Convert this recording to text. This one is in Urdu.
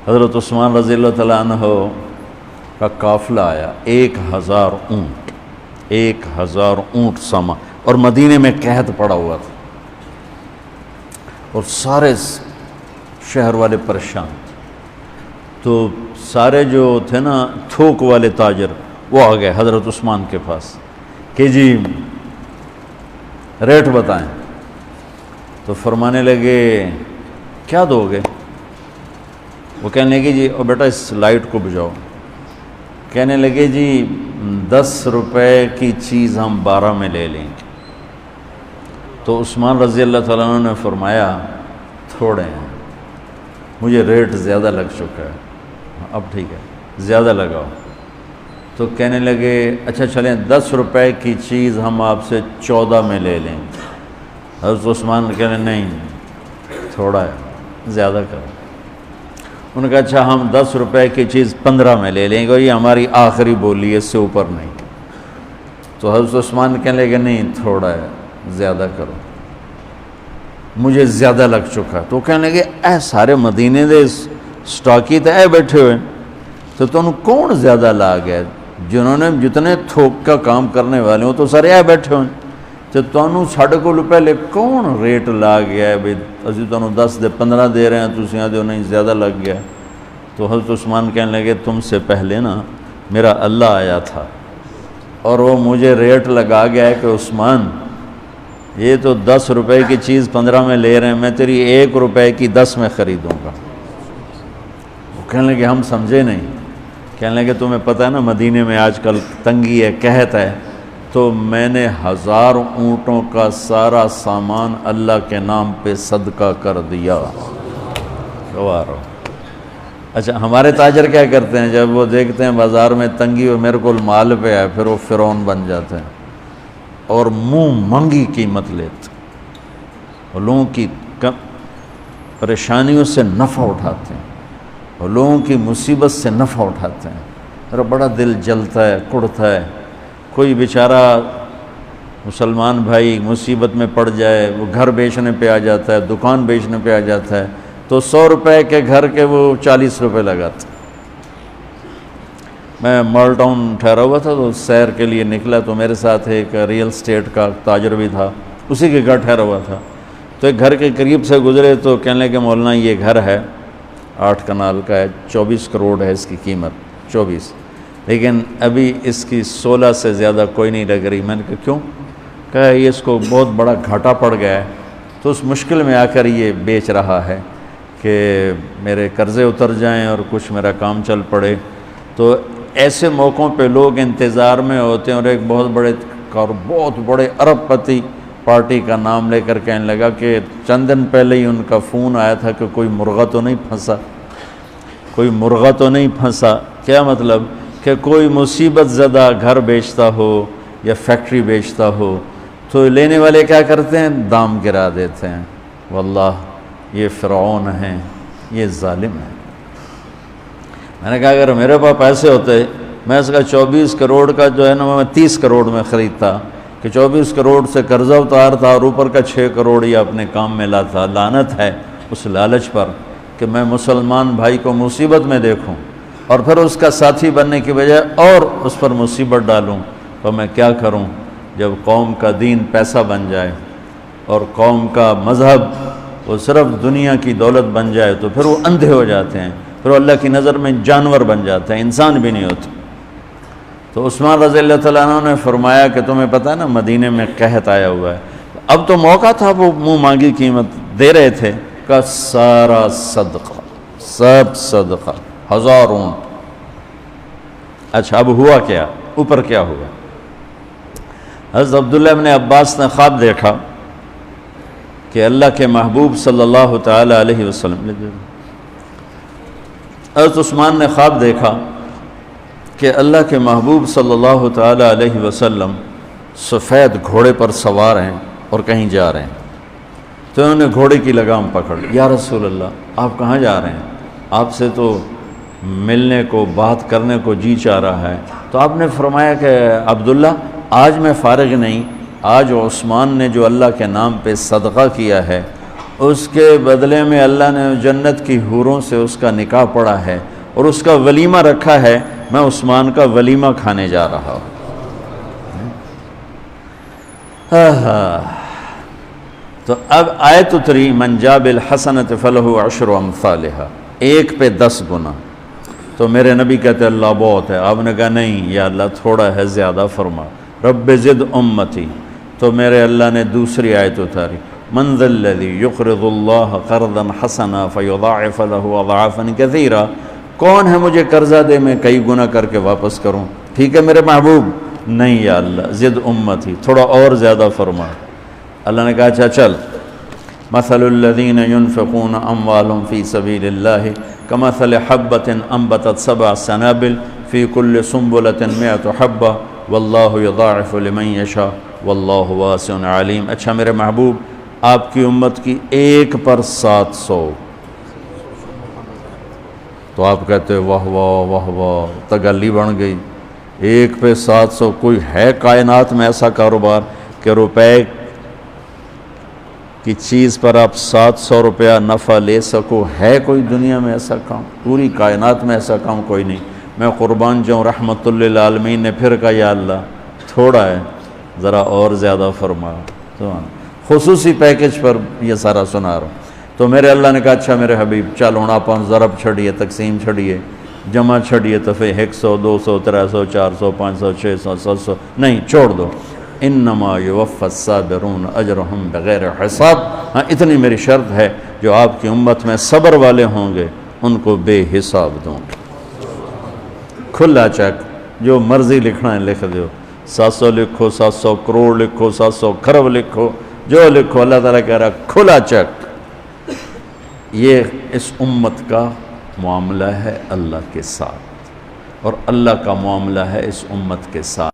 حضرت عثمان رضی اللہ تعالیٰ عنہ کا قافلہ آیا، 1000 اونٹ، 1000 اونٹ سامان، اور مدینے میں قحط پڑا ہوا تھا اور سارے شہر والے پریشان تھے۔ تو سارے جو تھے نا تھوک والے تاجر، وہ آ گئے حضرت عثمان کے پاس کہ جی ریٹ بتائیں۔ تو فرمانے لگے کیا دو گے؟ وہ کہنے لگے جی اور بیٹا اس لائٹ کو بجھاؤ۔ کہنے لگے جی 10 روپے کی چیز ہم 12 میں لے لیں گے۔ تو عثمان رضی اللہ تعالیٰ عنہ نے فرمایا تھوڑے ہیں، مجھے ریٹ زیادہ لگ چکا ہے، اب ٹھیک ہے زیادہ لگاؤ۔ تو کہنے لگے اچھا چلیں 10 روپے کی چیز ہم آپ سے 14 میں لے لیں گے۔ حضرت عثمان کہنے نہیں تھوڑا ہے زیادہ کرو۔ انہوں نے کہا اچھا ہم 10 روپے کی چیز 15 میں لے لیں گے، یہ ہماری آخری بولی ہے، اس سے اوپر نہیں۔ تو حضرت عثمان کہنے لگے نہیں تھوڑا ہے زیادہ کرو، مجھے زیادہ لگ چکا۔ تو کہنے لگے اے سارے مدینے دے سٹاکی تے اے بیٹھے ہوئے، تو تم کون زیادہ لا گیا؟ جنہوں نے جتنے تھوک کا کام کرنے والے ہوں تو سارے اے بیٹھے ہوئے، تو تمہیں ساڑھے کو پہلے کون ریٹ لا گیا ہے بھئی اسی تمہیں 10 دے 15 دے رہے ہیں، تسی آدھے نہیں زیادہ لگ گیا۔ تو حضرت عثمان کہنے لگے تم سے پہلے نا میرا اللہ آیا تھا اور وہ مجھے ریٹ لگا گیا ہے کہ عثمان یہ تو 10 روپے کی چیز 15 میں لے رہے ہیں، میں تیری 1 روپے کی 10 میں خریدوں گا۔ وہ کہنے لگے ہم سمجھے نہیں۔ کہنے لگے تمہیں پتہ ہے نا مدینے میں آج کل تنگی ہے، قحط ہے، تو میں نے 1000 اونٹوں کا سارا سامان اللہ کے نام پہ صدقہ کر دیا۔ گوارو اچھا ہمارے تاجر کیا کرتے ہیں؟ جب وہ دیکھتے ہیں بازار میں تنگی اور میرے کو مال پہ ہے، پھر وہ فرعون بن جاتے ہیں اور منہ منگی قیمت لیتے اور لوگوں کی پریشانیوں سے نفع اٹھاتے ہیں اور لوگوں کی مصیبت سے نفع اٹھاتے ہیں۔ میرا بڑا دل جلتا ہے، کڑتا ہے۔ کوئی بیچارہ مسلمان بھائی مصیبت میں پڑ جائے، وہ گھر بیچنے پہ آ جاتا ہے، دکان بیچنے پہ آ جاتا ہے، تو 100 روپے کے گھر کے وہ 40 روپے لگاتے۔ میں مال ٹاؤن ٹھہرا ہوا تھا تو سیر کے لیے نکلا، تو میرے ساتھ ایک ریئل اسٹیٹ کا تاجر بھی تھا، اسی کے گھر ٹھہرا ہوا تھا۔ تو ایک گھر کے قریب سے گزرے تو کہنے لگے مولانا یہ گھر ہے 8 کنال کا ہے، 24 کروڑ ہے اس کی قیمت، 24، لیکن ابھی اس کی 16 سے زیادہ کوئی نہیں لگ رہی۔ میں نے کہا کیوں؟ کہا یہ اس کو بہت بڑا گھاٹا پڑ گیا ہے، تو اس مشکل میں آ کر یہ بیچ رہا ہے کہ میرے قرضے اتر جائیں اور کچھ میرا کام چل پڑے۔ تو ایسے موقعوں پہ لوگ انتظار میں ہوتے ہیں، اور ایک بہت بڑے ارب پتی پارٹی کا نام لے کر کہنے لگا کہ چند دن پہلے ہی ان کا فون آیا تھا کہ کوئی مرغہ تو نہیں پھنسا، کوئی مرغہ تو نہیں پھنسا۔ کیا مطلب؟ کہ کوئی مصیبت زدہ گھر بیچتا ہو یا فیکٹری بیچتا ہو تو لینے والے کیا کرتے ہیں؟ دام گرا دیتے ہیں۔ واللہ یہ فرعون ہیں، یہ ظالم ہیں۔ میں نے کہا اگر میرے پاس پیسے ہوتے میں اس کا 24 کروڑ کا جو ہے نا میں 30 کروڑ میں خریدتا، کہ 24 کروڑ سے قرضہ اتارتا اور اوپر کا 6 کروڑ ہی اپنے کام میں لاتا۔ لعنت ہے اس لالچ پر کہ میں مسلمان بھائی کو مصیبت میں دیکھوں اور پھر اس کا ساتھی بننے کی بجائے اور اس پر مصیبت ڈالوں۔ تو میں کیا کروں؟ جب قوم کا دین پیسہ بن جائے اور قوم کا مذہب وہ صرف دنیا کی دولت بن جائے تو پھر وہ اندھے ہو جاتے ہیں، پھر وہ اللہ کی نظر میں جانور بن جاتے ہیں، انسان بھی نہیں ہوتے۔ تو عثمان رضی اللہ تعالیٰ عنہ نے فرمایا کہ تمہیں پتہ ہے نا مدینے میں قحط آیا ہوا ہے، اب تو موقع تھا، وہ منہ مانگی قیمت دے رہے تھے، کا سارا صدقہ، سب صدقہ، 1000 اونٹ۔ اچھا اب ہوا کیا؟ اوپر کیا ہوا؟ حضرت عبداللہ ابن عباس نے خواب دیکھا کہ اللہ کے محبوب صلی اللہ تعالی علیہ وسلم، حضرت عثمان نے خواب دیکھا کہ اللہ کے محبوب صلی اللہ تعالی علیہ وسلم سفید گھوڑے پر سوار ہیں اور کہیں جا رہے ہیں۔ تو انہوں نے گھوڑے کی لگام پکڑ لی، یا رسول اللہ آپ کہاں جا رہے ہیں؟ آپ سے تو ملنے کو، بات کرنے کو جی چاہ رہا ہے۔ تو آپ نے فرمایا کہ عبداللہ آج میں فارغ نہیں، آج عثمان نے جو اللہ کے نام پہ صدقہ کیا ہے اس کے بدلے میں اللہ نے جنت کی حوروں سے اس کا نکاح پڑھا ہے اور اس کا ولیمہ رکھا ہے، میں عثمان کا ولیمہ کھانے جا رہا ہوں۔ تو اب آیت اتری من جاء بالحسنۃ فلہ عشر امثالھا، 1 پہ 10 گنا۔ تو میرے نبی کہتے اللہ بہت ہے، آپ نے کہا نہیں یا اللہ تھوڑا ہے، زیادہ فرما، رب زد امتی۔ تو میرے اللہ نے دوسری آیت اتاری من ذا الذی یقرض اللہ قرضا حسنا فیضاعف لہ اضعافا کثیرا، کون ہے مجھے قرضہ دے میں کئی گنا کر کے واپس کروں؟ ٹھیک ہے میرے محبوب، نہیں یا اللہ زد امتی، تھوڑا اور زیادہ فرما۔ اللہ نے کہا اچھا چل، مثل الذین ينفقون اموالهم فی سبیل اللہ کمثل حبۃ انبتت 7 سنابل فی کل سنبلۃ 100 حبۃ واللہ یضاعف لمن یشاء واللہ واسع علیم۔ اچھا میرے محبوب، آپ کی امت کی 1 پر 700، تو آپ کہتے واہ واہ واہ واہ، تگلی بن گئی، 1 پہ 700۔ کوئی ہے کائنات میں ایسا کاروبار کہ روپے کی چیز پر آپ 700 روپیہ نفع لے سکو؟ ہے کوئی دنیا میں ایسا کام؟ پوری کائنات میں ایسا کام کوئی نہیں۔ میں قربان جاؤں، رحمت للعالمین نے پھر کہا یا اللہ تھوڑا ہے، ذرا اور زیادہ فرما۔ خصوصی پیکج پر یہ سارا سنا رہا ہوں۔ تو میرے اللہ نے کہا اچھا میرے حبیب چل ہوں آپ ضرب چھڑیے، تقسیم چھڑیے، جمع چھڑیے، دفعے 100 200 300 400 500 600 700، نہیں چھوڑ دو، انما یوفی الصابرون اجرہم بغیر حساب۔ ہاں اتنی میری شرط ہے، جو آپ کی امت میں صبر والے ہوں گے ان کو بے حساب دوں گے۔ کھلا چیک، جو مرضی لکھنا ہے لکھ دو، 700 لکھو، 700 کروڑ لکھو، 700 کھرب لکھو، جو لکھو، اللہ تعالیٰ کہہ رہا کھلا چیک۔ یہ اس امت کا معاملہ ہے اللہ کے ساتھ، اور اللہ کا معاملہ ہے اس امت کے ساتھ۔